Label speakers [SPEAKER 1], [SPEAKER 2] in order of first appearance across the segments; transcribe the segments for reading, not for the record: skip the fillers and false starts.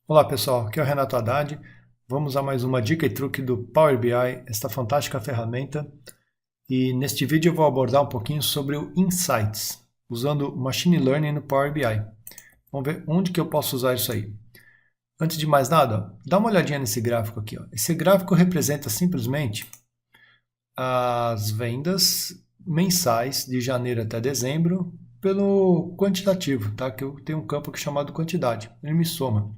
[SPEAKER 1] Olá pessoal, aqui é o Renato Haddad. Vamos a mais uma dica e truque do Power BI, esta fantástica ferramenta. E neste vídeo eu vou abordar um pouquinho sobre o Insights, usando Machine Learning no Power BI. Vamos ver onde que eu posso usar isso aí. Antes de mais nada, dá uma olhadinha nesse gráfico aqui. Esse gráfico representa simplesmente as vendas mensais de janeiro até dezembro pelo quantitativo, tá? Que eu tenho um campo aqui chamado quantidade. Ele me soma.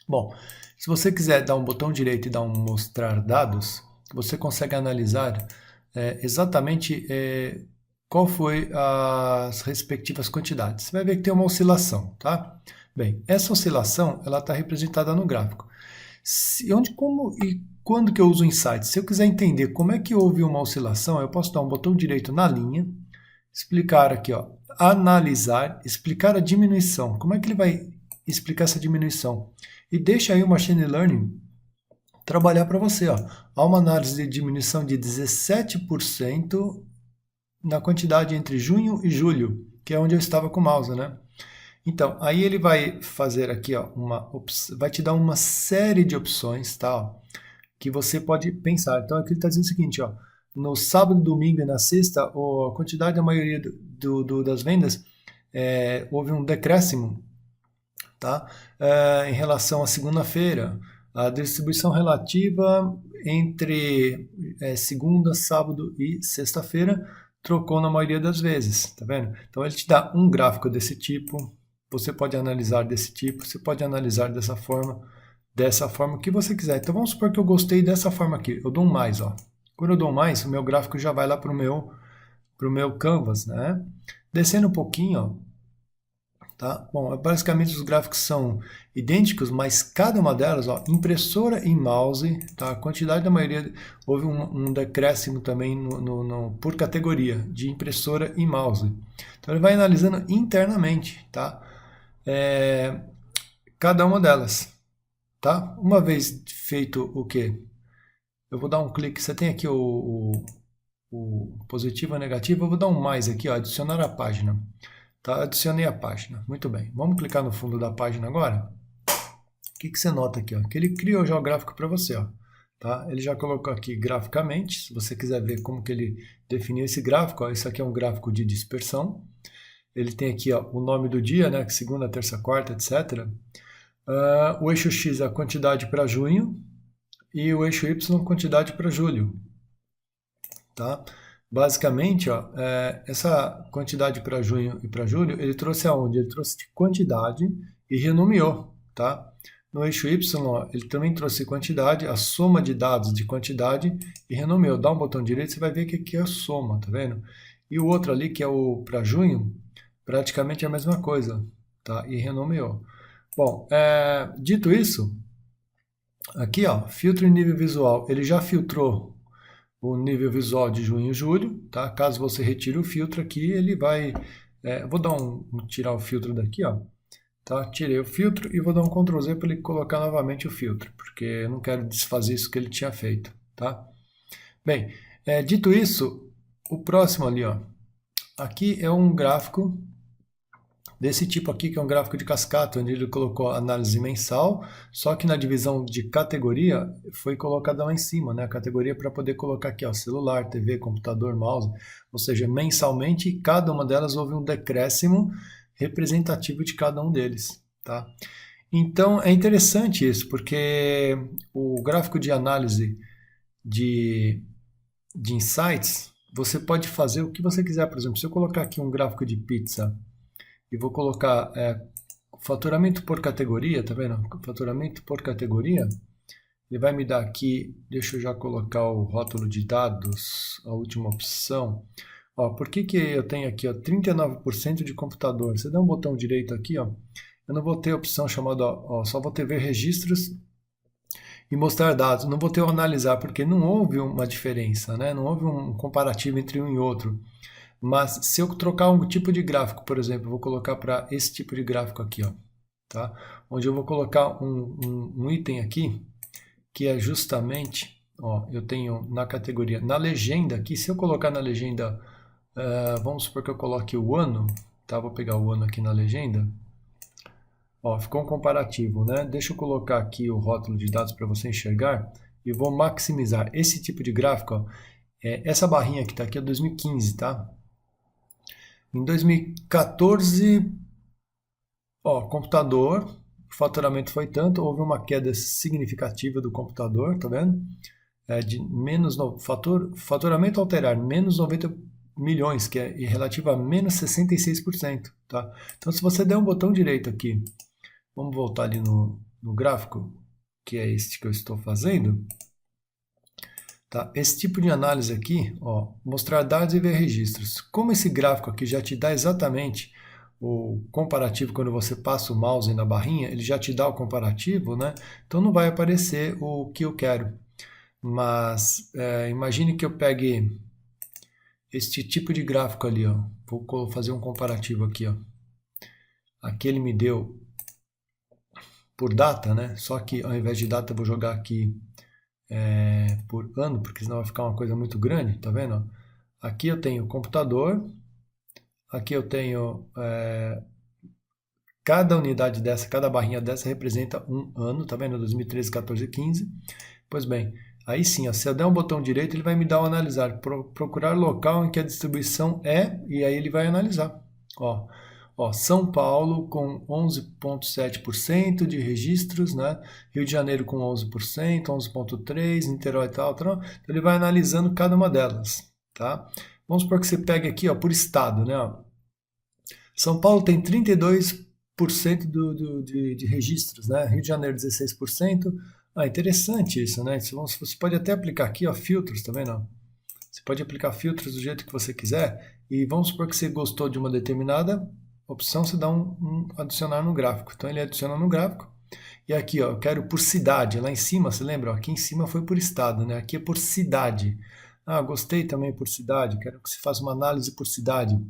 [SPEAKER 1] Bom, se você quiser dar um botão direito e dar um mostrar dados, você consegue analisar exatamente qual foi as respectivas quantidades. Você vai ver que tem uma oscilação, tá? Bem, essa oscilação ela está representada no gráfico. Onde, como e quando que eu uso o Insights? Se eu quiser entender como é que houve uma oscilação, eu posso dar um botão direito na linha, explicar aqui, ó, analisar, explicar a diminuição. Como é que ele vai explicar essa diminuição? E deixa aí o Machine Learning trabalhar para você. Ó. Há uma análise de diminuição de 17% na quantidade entre junho e julho, que é onde eu estava com o mouse, né? Então, aí ele vai fazer aqui, ó, vai te dar uma série de opções, tá? Ó, que você pode pensar. Então, aqui ele está dizendo o seguinte, ó, no sábado, domingo e na sexta, a quantidade da maioria das vendas houve um decréscimo, tá? Em relação à segunda-feira, a distribuição relativa entre segunda, sábado e sexta-feira trocou na maioria das vezes, tá vendo? Então ele te dá um gráfico desse tipo, você pode analisar desse tipo, você pode analisar dessa forma, o que você quiser. Então vamos supor que eu gostei dessa forma aqui, eu dou um mais, ó. Quando eu dou um mais, o meu gráfico já vai lá pro meu canvas, né? Descendo um pouquinho, ó, tá? Bom, basicamente os gráficos são idênticos, mas cada uma delas, ó, impressora e mouse, tá? A quantidade da maioria, houve um decréscimo também por categoria de impressora e mouse. Então ele vai analisando internamente, tá? É, cada uma delas, tá? Uma vez feito o quê? Eu vou dar um clique, você tem aqui o positivo e negativo, eu vou dar um mais aqui, ó, adicionar a página. Tá? Adicionei a página. Muito bem. Vamos clicar no fundo da página agora? O que você nota aqui? Ó? Que ele criou já o gráfico para você. Ó. Tá? Ele já colocou aqui graficamente. Se você quiser ver como que ele definiu esse gráfico, ó, isso aqui é um gráfico de dispersão. Ele tem aqui ó, o nome do dia, né? Segunda, terça, quarta, etc. O eixo X é a quantidade para junho e o eixo Y a quantidade para julho. Tá? Basicamente, ó, essa quantidade para junho e para julho, ele trouxe aonde? Ele trouxe de quantidade e renomeou, tá? No eixo Y, ó, ele também trouxe quantidade, a soma de dados de quantidade e renomeou. Dá um botão direito, você vai ver que aqui é a soma, tá vendo? E o outro ali, que é o para junho, praticamente é a mesma coisa, tá? E renomeou. Bom, dito isso, aqui, ó, filtro em nível visual, ele já filtrou o nível visual de junho e julho, tá? Caso você retire o filtro aqui, ele vai... vou dar tirar o filtro daqui, ó. Tá? Tirei o filtro e vou dar um Ctrl Z para ele colocar novamente o filtro, porque eu não quero desfazer isso que ele tinha feito, tá? Bem, dito isso, o próximo ali, ó. Aqui é um gráfico desse tipo aqui, que é um gráfico de cascata, onde ele colocou a análise mensal, só que na divisão de categoria foi colocada lá em cima, né? A categoria para poder colocar aqui, ó, celular, TV, computador, mouse, ou seja, mensalmente, cada uma delas houve um decréscimo representativo de cada um deles, tá? Então, é interessante isso, porque o gráfico de análise de insights, você pode fazer o que você quiser. Por exemplo, se eu colocar aqui um gráfico de pizza e vou colocar faturamento por categoria, tá vendo? Faturamento por categoria, ele vai me dar aqui, deixa eu já colocar o rótulo de dados, a última opção. Ó, por que eu tenho aqui ó, 39% de computador? Você dá um botão direito aqui, ó, eu não vou ter a opção chamada, ó, só vou ter ver registros e mostrar dados. Não vou ter o analisar, porque não houve uma diferença, né? Não houve um comparativo entre um e outro. Mas se eu trocar um tipo de gráfico, por exemplo, eu vou colocar para esse tipo de gráfico aqui, ó, tá? Onde eu vou colocar um item aqui, que é justamente, ó, eu tenho na categoria, na legenda aqui, se eu colocar na legenda, vamos supor que eu coloque o ano, tá? Vou pegar o ano aqui na legenda. Ó, ficou um comparativo, né? Deixa eu colocar aqui o rótulo de dados para você enxergar e vou maximizar esse tipo de gráfico. Ó. Essa barrinha que está aqui é 2015, tá? Em 2014, ó, computador, o faturamento foi tanto, houve uma queda significativa do computador, tá vendo? De menos faturamento alterar, menos 90 milhões, que é relativo a menos 66%, tá? Então, se você der um botão direito aqui, vamos voltar ali no gráfico, que é este que eu estou fazendo, tá? Esse tipo de análise aqui, ó, mostrar dados e ver registros. Como esse gráfico aqui já te dá exatamente o comparativo, quando você passa o mouse na barrinha, ele já te dá o comparativo, né? Então não vai aparecer o que eu quero. Mas imagine que eu pegue este tipo de gráfico ali, ó. Vou fazer um comparativo aqui, ó. Aqui ele me deu por data, né? Só que ao invés de data eu vou jogar aqui por ano, porque senão vai ficar uma coisa muito grande, tá vendo? Aqui eu tenho computador, aqui eu tenho cada unidade dessa, cada barrinha dessa representa um ano, tá vendo? 2013, 14, 15. Pois bem, aí sim, ó, se eu der um botão direito, ele vai me dar o analisar, procurar local em que a distribuição é, e aí ele vai analisar. Ó, São Paulo com 11,7% de registros, né? Rio de Janeiro com 11%, 11,3%, Niterói e tal. Então ele vai analisando cada uma delas, tá? Vamos supor que você pegue aqui, ó, por estado, né? Ó. São Paulo tem 32% de registros, né? Rio de Janeiro 16%. Ah, interessante isso, né? Você pode até aplicar aqui, ó, filtros, tá vendo? Você pode aplicar filtros do jeito que você quiser. E vamos supor que você gostou de uma determinada opção, você dá um adicionar no gráfico. Então ele adiciona no gráfico. E aqui, ó, eu quero por cidade. Lá em cima, você lembra? Ó, aqui em cima foi por estado, né? Aqui é por cidade. Ah, gostei também por cidade. Quero que você faça uma análise por cidade.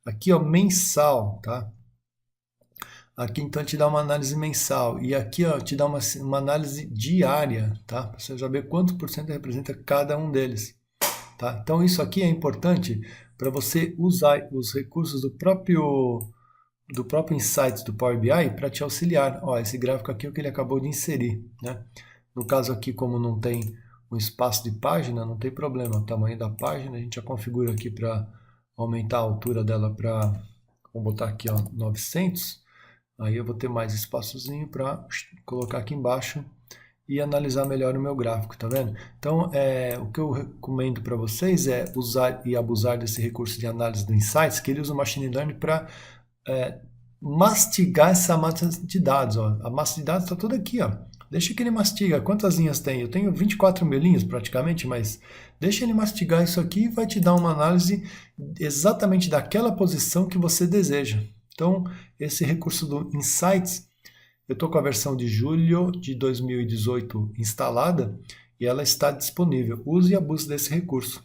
[SPEAKER 1] Aqui, ó, mensal, tá? Aqui então te dá uma análise mensal. E aqui, ó, te dá uma análise diária, tá? Para você já ver quanto por cento representa cada um deles. Tá? Então isso aqui é importante para você usar os recursos do próprio Insights do Power BI para te auxiliar. Ó, esse gráfico aqui é o que ele acabou de inserir, né? No caso aqui, como não tem um espaço de página, não tem problema. O tamanho da página a gente já configura aqui para aumentar a altura dela para, vamos botar aqui, ó, 900. Aí eu vou ter mais espaçozinho para colocar aqui embaixo e analisar melhor o meu gráfico, tá vendo? Então, o que eu recomendo para vocês é usar e abusar desse recurso de análise do Insights, que ele usa o Machine Learning para mastigar essa massa de dados. Ó. A massa de dados está toda aqui, ó. Deixa que ele mastiga. Quantas linhas tem? Eu tenho 24 mil linhas praticamente, mas deixa ele mastigar isso aqui e vai te dar uma análise exatamente daquela posição que você deseja. Então, esse recurso do Insights, eu estou com a versão de julho de 2018 instalada e ela está disponível. Use e abuse desse recurso.